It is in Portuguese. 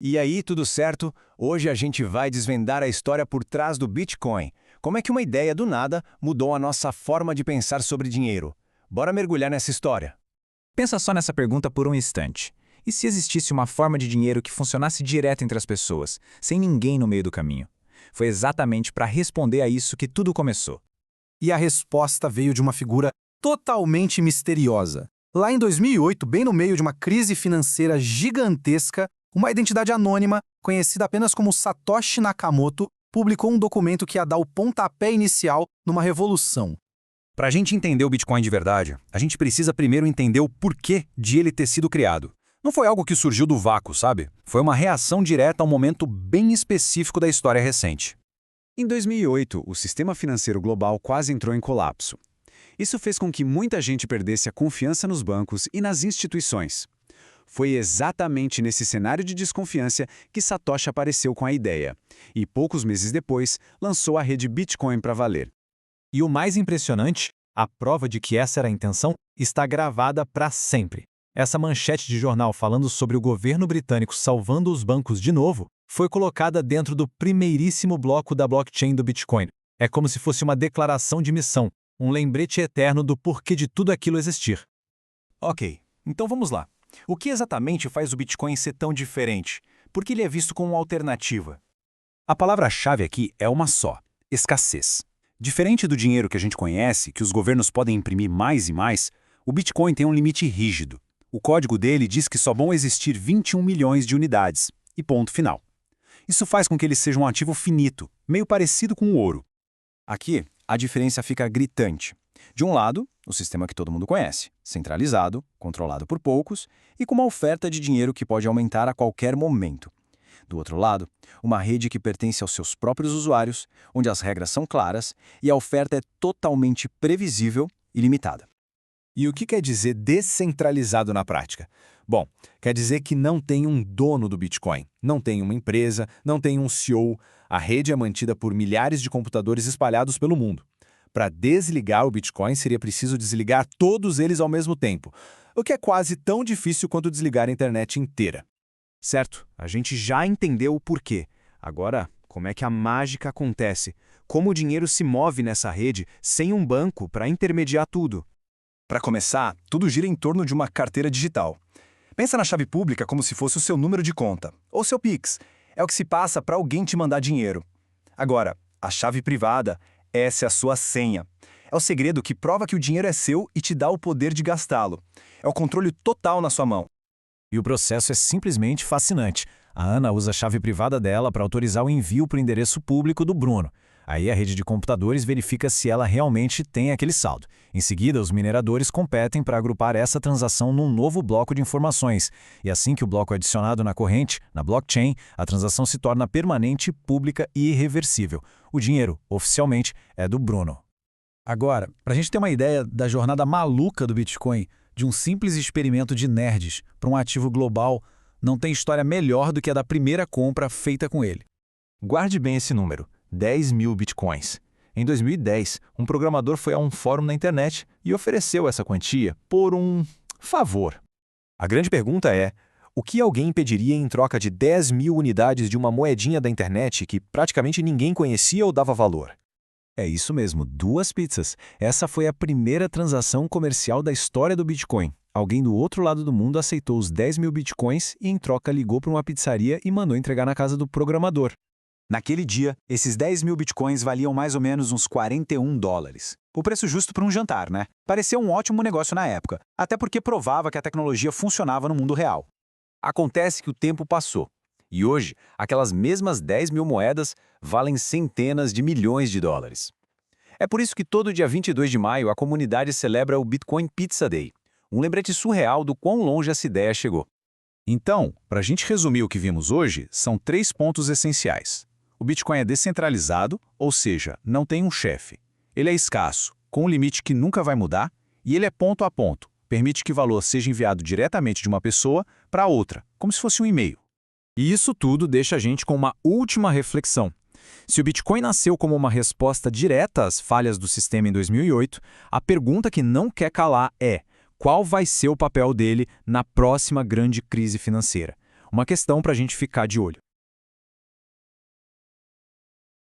E aí, tudo certo? Hoje a gente vai desvendar a história por trás do Bitcoin. Como é que uma ideia do nada mudou a nossa forma de pensar sobre dinheiro? Bora mergulhar nessa história. Pensa só nessa pergunta por um instante. E se existisse uma forma de dinheiro que funcionasse direto entre as pessoas, sem ninguém no meio do caminho? Foi exatamente para responder a isso que tudo começou. E a resposta veio de uma figura totalmente misteriosa. Lá em 2008, bem no meio de uma crise financeira gigantesca, uma identidade anônima, conhecida apenas como Satoshi Nakamoto, publicou um documento que ia dar o pontapé inicial numa revolução. Para a gente entender o Bitcoin de verdade, a gente precisa primeiro entender o porquê de ele ter sido criado. Não foi algo que surgiu do vácuo, sabe? Foi uma reação direta a um momento bem específico da história recente. Em 2008, o sistema financeiro global quase entrou em colapso. Isso fez com que muita gente perdesse a confiança nos bancos e nas instituições. Foi exatamente nesse cenário de desconfiança que Satoshi apareceu com a ideia, e poucos meses depois lançou a rede Bitcoin para valer. E o mais impressionante, a prova de que essa era a intenção está gravada para sempre. Essa manchete de jornal falando sobre o governo britânico salvando os bancos de novo foi colocada dentro do primeiríssimo bloco da blockchain do Bitcoin. É como se fosse uma declaração de missão, um lembrete eterno do porquê de tudo aquilo existir. Ok, então vamos lá. O que exatamente faz o Bitcoin ser tão diferente? Por que ele é visto como uma alternativa? A palavra-chave aqui é uma só: escassez. Diferente do dinheiro que a gente conhece, que os governos podem imprimir mais e mais, o Bitcoin tem um limite rígido. O código dele diz que só vão existir 21 milhões de unidades, e ponto final. Isso faz com que ele seja um ativo finito, meio parecido com o ouro. Aqui, a diferença fica gritante. De um lado, o sistema que todo mundo conhece, centralizado, controlado por poucos e com uma oferta de dinheiro que pode aumentar a qualquer momento. Do outro lado, uma rede que pertence aos seus próprios usuários, onde as regras são claras e a oferta é totalmente previsível e limitada. E o que quer dizer descentralizado na prática? Bom, quer dizer que não tem um dono do Bitcoin, não tem uma empresa, não tem um CEO. A rede é mantida por milhares de computadores espalhados pelo mundo. Para desligar o Bitcoin, seria preciso desligar todos eles ao mesmo tempo, o que é quase tão difícil quanto desligar a internet inteira. Certo, a gente já entendeu o porquê. Agora, como é que a mágica acontece? Como o dinheiro se move nessa rede sem um banco para intermediar tudo? Para começar, tudo gira em torno de uma carteira digital. Pensa na chave pública como se fosse o seu número de conta, ou seu Pix. É o que se passa para alguém te mandar dinheiro. Agora, a chave privada, essa é a sua senha. É o segredo que prova que o dinheiro é seu e te dá o poder de gastá-lo. É o controle total na sua mão. E o processo é simplesmente fascinante. A Ana usa a chave privada dela para autorizar o envio para o endereço público do Bruno. Aí a rede de computadores verifica se ela realmente tem aquele saldo. Em seguida, os mineradores competem para agrupar essa transação num novo bloco de informações. E assim que o bloco é adicionado na corrente, na blockchain, a transação se torna permanente, pública e irreversível. O dinheiro, oficialmente, é do Bruno. Agora, para a gente ter uma ideia da jornada maluca do Bitcoin, de um simples experimento de nerds para um ativo global, não tem história melhor do que a da primeira compra feita com ele. Guarde bem esse número: 10 mil bitcoins. Em 2010, um programador foi a um fórum na internet e ofereceu essa quantia por um favor. A grande pergunta é: o que alguém pediria em troca de 10 mil unidades de uma moedinha da internet que praticamente ninguém conhecia ou dava valor? É isso mesmo, 2 pizzas. Essa foi a primeira transação comercial da história do Bitcoin. Alguém do outro lado do mundo aceitou os 10 mil bitcoins e em troca ligou para uma pizzaria e mandou entregar na casa do programador. Naquele dia, esses 10 mil bitcoins valiam mais ou menos uns $41. O preço justo para um jantar, né? Pareceu um ótimo negócio na época, até porque provava que a tecnologia funcionava no mundo real. Acontece que o tempo passou. E hoje, aquelas mesmas 10 mil moedas valem centenas de milhões de dólares. É por isso que todo dia 22 de maio a comunidade celebra o Bitcoin Pizza Day, um lembrete surreal do quão longe essa ideia chegou. Então, para a gente resumir o que vimos hoje, são 3 pontos essenciais. O Bitcoin é descentralizado, ou seja, não tem um chefe. Ele é escasso, com um limite que nunca vai mudar, e ele é ponto a ponto, permite que o valor seja enviado diretamente de uma pessoa para outra, como se fosse um e-mail. E isso tudo deixa a gente com uma última reflexão. Se o Bitcoin nasceu como uma resposta direta às falhas do sistema em 2008, a pergunta que não quer calar é: qual vai ser o papel dele na próxima grande crise financeira? Uma questão para a gente ficar de olho.